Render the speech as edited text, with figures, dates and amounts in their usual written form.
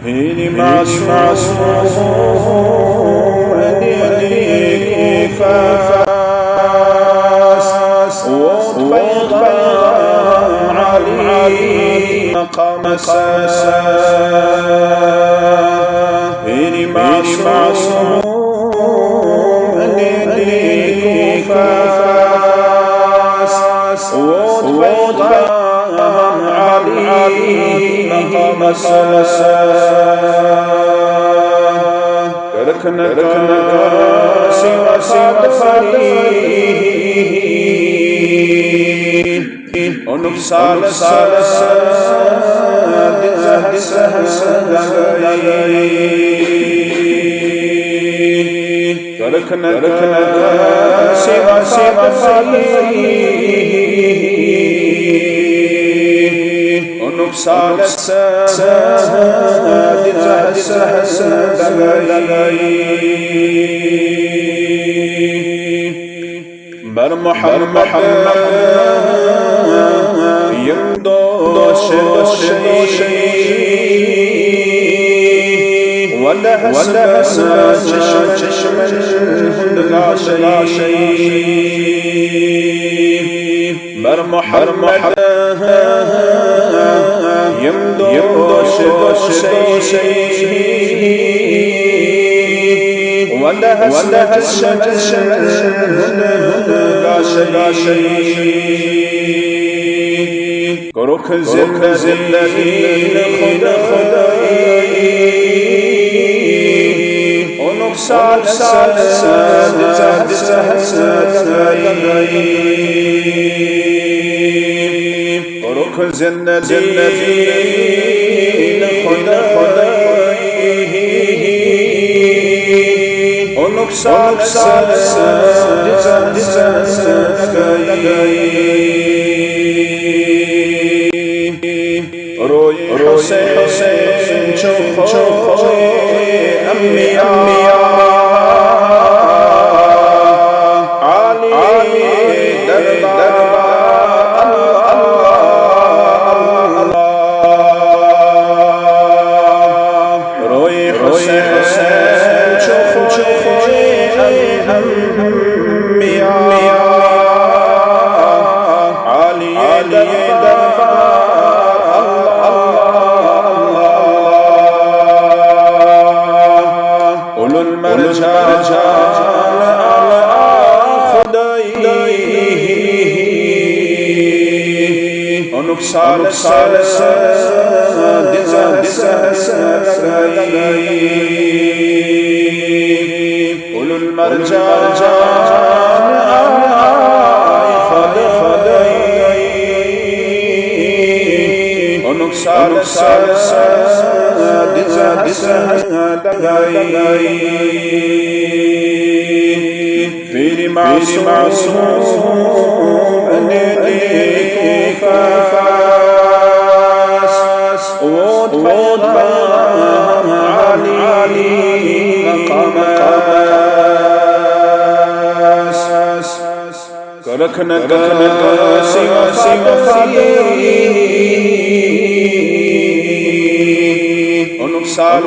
هيني معصوم أديك فاس وطبيضا علي مقام ساسا هيني معصوم أديك فاس وطبيضا علي مقام ساسا كركنا سوى ونفسال كركنا سوى ونفسال بر محمد يمدو شيء ولا چشم لا شيء بر محمد يمدو شيء ولا لا شيء كروك زلزلين خداي ونقصال كروك زلزلين خداي ونقصال روي حسين شوخي أمي علي دربا روي حسين شوخي أمي علي دربا المرجان على خداي ونقصال أولو المرجان على خداي ونقصال فيني معصوم أديك فاس وطبيضا علي مقام كركنا سوى ونقصال